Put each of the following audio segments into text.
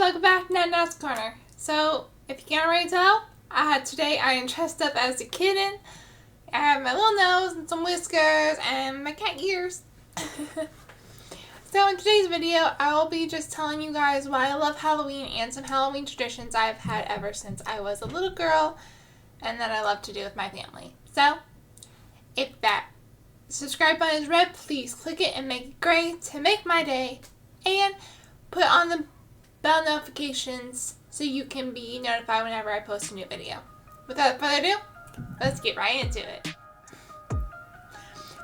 welcome back to Nana's Corner. So, if you can't already tell, today I am dressed up as a kitten. I have my little nose and some whiskers and my cat ears. So in today's video, I will be just telling you guys why I love Halloween and some Halloween traditions I've had ever since I was a little girl and that I love to do with my family. So, if that subscribe button is red, please click it and make it gray to make my day. And put on the bell notifications so you can be notified whenever I post a new video. Without further ado, let's get right into it.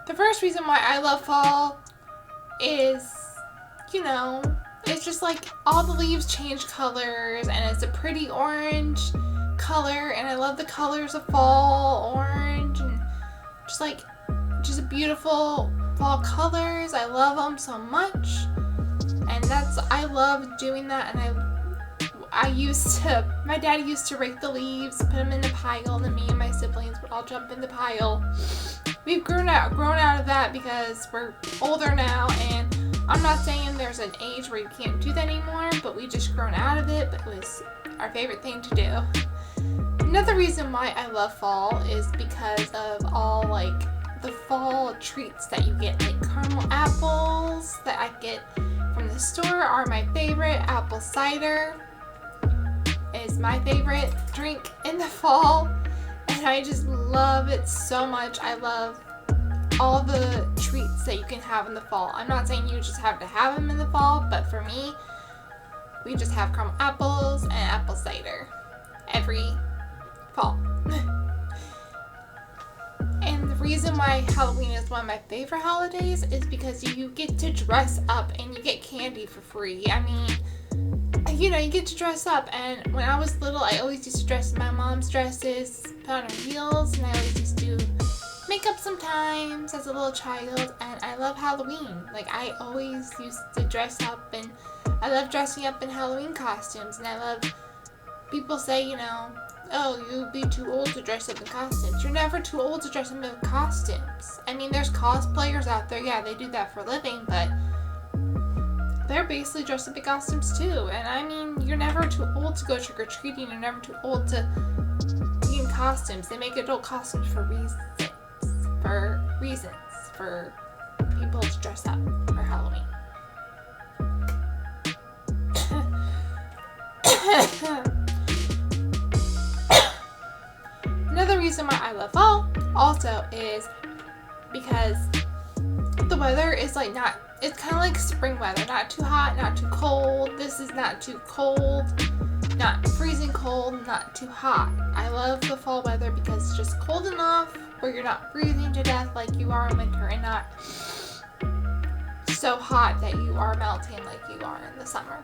The first reason why I love fall is, it's just like all the leaves change colors and it's a pretty orange color, and I love the colors of fall, orange, and just a beautiful fall colors. I love them so much. And I love doing that, and my dad used to rake the leaves, put them in the pile, and then me and my siblings would all jump in the pile. We've grown out of that because we're older now, and I'm not saying there's an age where you can't do that anymore, but we just grown out of it, but it was our favorite thing to do. Another reason why I love fall is because of all the fall treats that you get, like caramel apples that I get from the store are my favorite. Apple cider is my favorite drink in the fall, and I just love it so much. I love all the treats that you can have in the fall. I'm not saying you just have to have them in the fall, but for me, we just have caramel apples and apple cider every fall. And the reason why Halloween is one of my favorite holidays is because you get to dress up and you get candy for free. I mean, you get to dress up, and when I was little, I always used to dress in my mom's dresses, put on her heels, and I always used to makeup sometimes as a little child, and I love Halloween. I always used to dress up, and I love dressing up in Halloween costumes, and I love people say, oh, you'll be too old to dress up in costumes. You're never too old to dress up in costumes. I mean, there's cosplayers out there, yeah, they do that for a living, but they're basically dressed up in costumes too. And I mean, you're never too old to go trick-or-treating. You're never too old to be in costumes. They make adult costumes for reasons, for people to dress up for Halloween. Another reason why I love fall also is because the weather is it's kind of like spring weather. Not too hot, not too cold. This is not too cold, not freezing cold, not too hot. I love the fall weather because it's just cold enough where you're not freezing to death like you are in winter, and not so hot that you are melting like you are in the summer.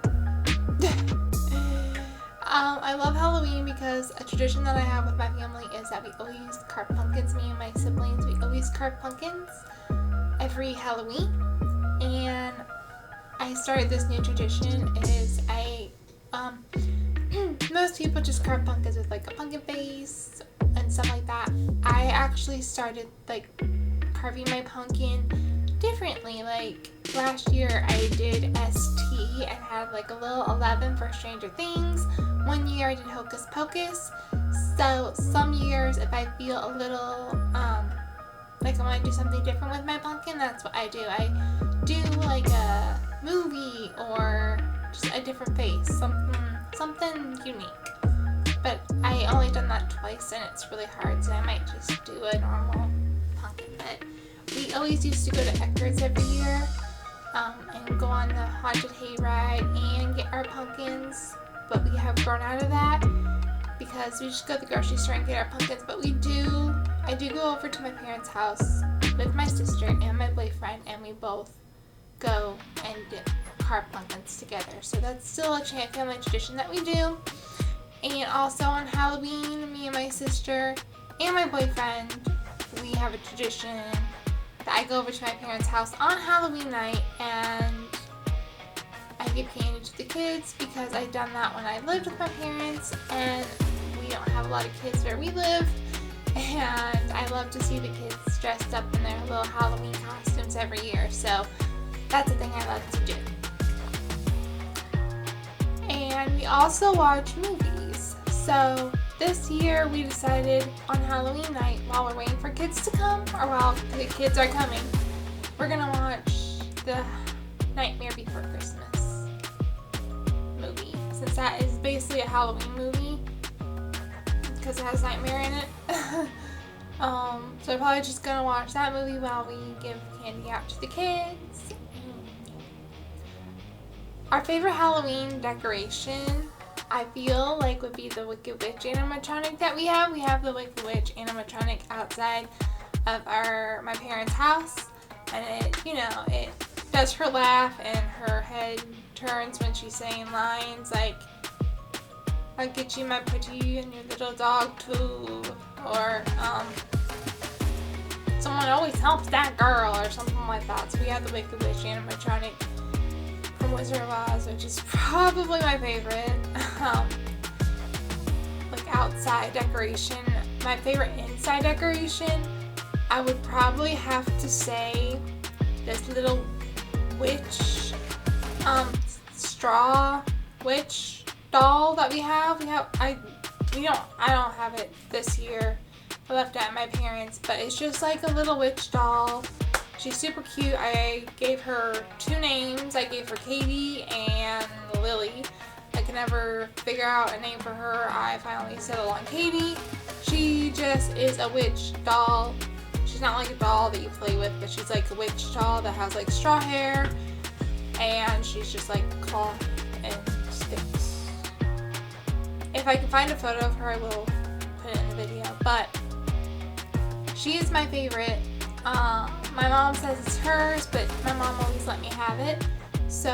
I love Halloween because a tradition that I have with my family is that we always carve pumpkins. Me and my siblings, we always carve pumpkins every Halloween. And I started this new tradition. Most people just carve pumpkins with a pumpkin face and stuff like that. I actually started carving my pumpkin differently. Last year I did ST and had a little 11 for Stranger Things. One year I did Hocus Pocus. So some years, if I feel a little I want to do something different with my pumpkin, that's what I do. I do a movie or just a different face, something unique. But I only done that twice, and it's really hard, so I might just do a normal pumpkin. But we always used to go to Eckerd's every year and go on the haunted hayride and get our pumpkins. But we have grown out of that because we just go to the grocery store and get our pumpkins. But I do go over to my parents' house with my sister and my boyfriend, and we both go and carve pumpkins together. So that's still a family tradition that we do. And also on Halloween, me and my sister and my boyfriend, we have a tradition that I go over to my parents' house on Halloween night, and I give candy to the kids because I've done that when I lived with my parents, and we don't have a lot of kids where we live, and I love to see the kids dressed up in their little Halloween costumes every year, so that's a thing I love to do. And And we also watch movies. So this year we decided on Halloween night, while we're waiting for kids to come, or while the kids are coming, we're gonna watch the Nightmare Before Christmas movie. Since that is basically a Halloween movie, because it has Nightmare in it. So we're probably just gonna watch that movie while we give candy out to the kids. Our favorite Halloween decoration, I feel like, would be the Wicked Witch animatronic that we have. We have the Wicked Witch animatronic outside of my parents' house, and it does her laugh and her head turns when she's saying lines like, "I'll get you my pretty and your little dog too," or "Someone always helps that girl," or something like that. So we have the Wicked Witch animatronic from Wizard of Oz, which is probably my favorite. Like outside decoration. My favorite inside decoration, I would probably have to say this little witch, straw witch doll that we have. I don't have it this year. I left it at my parents', but it's just like a little witch doll. She's super cute. I gave her 2 names. I gave her Katie and Lily. I could never figure out a name for her. I finally settled on Katie. She just is a witch doll. She's not like a doll that you play with, but she's like a witch doll that has like straw hair, and she's just like cloth and sticks. If I can find a photo of her, I will put it in the video, but she is my favorite. My mom says it's hers, but my mom always let me have it. So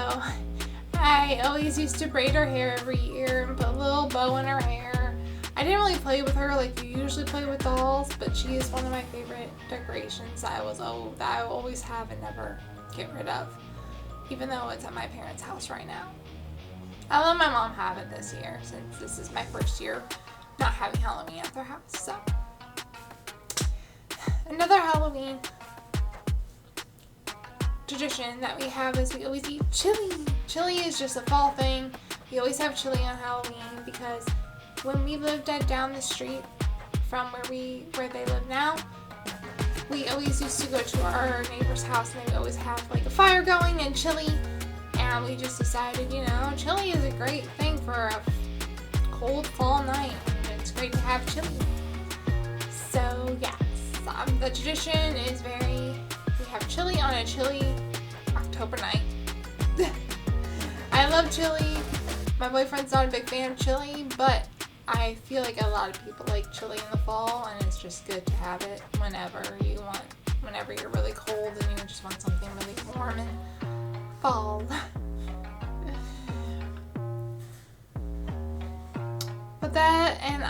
I always used to braid her hair every year and put a little bow in her hair. I didn't really play with her like you usually play with dolls, but she is one of my favorite decorations that I always have and never get rid of, even though it's at my parents' house right now. I let my mom have it this year since this is my first year not having Halloween at their house. So another Halloween tradition that we have is we always eat chili. Chili is just a fall thing. We always have chili on Halloween because when we lived down the street from where they live now, we always used to go to our neighbor's house and they would always have like a fire going and chili. And we just decided, chili is a great thing for a cold fall night. It's great to have chili. So yes, the tradition is we have chili on a chilly October night. I love chili. My boyfriend's not a big fan of chili, but I feel like a lot of people like chili in the fall, and it's just good to have it whenever you're really cold and you just want something really warm and fall. But that, and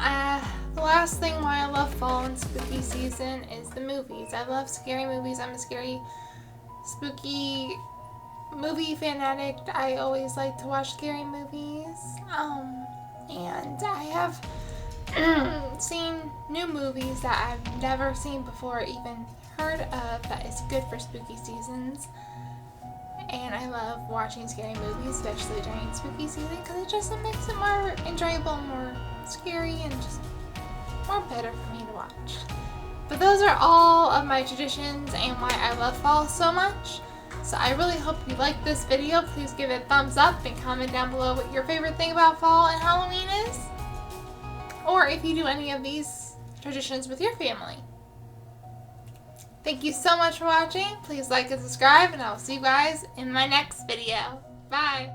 the last thing why I love fall and spooky season is the movies. I love scary movies. I'm a scary, spooky movie fanatic. I always like to watch scary movies. And I have seen new movies that I've never seen before or even heard of that is good for spooky seasons. And I love watching scary movies, especially during spooky season, because it makes it more enjoyable, more scary, and just more better for me to watch. But those are all of my traditions and why I love fall so much. So I really hope you liked this video. Please give it a thumbs up and comment down below what your favorite thing about fall and Halloween is. Or if you do any of these traditions with your family. Thank you so much for watching. Please like and subscribe, and I will see you guys in my next video. Bye!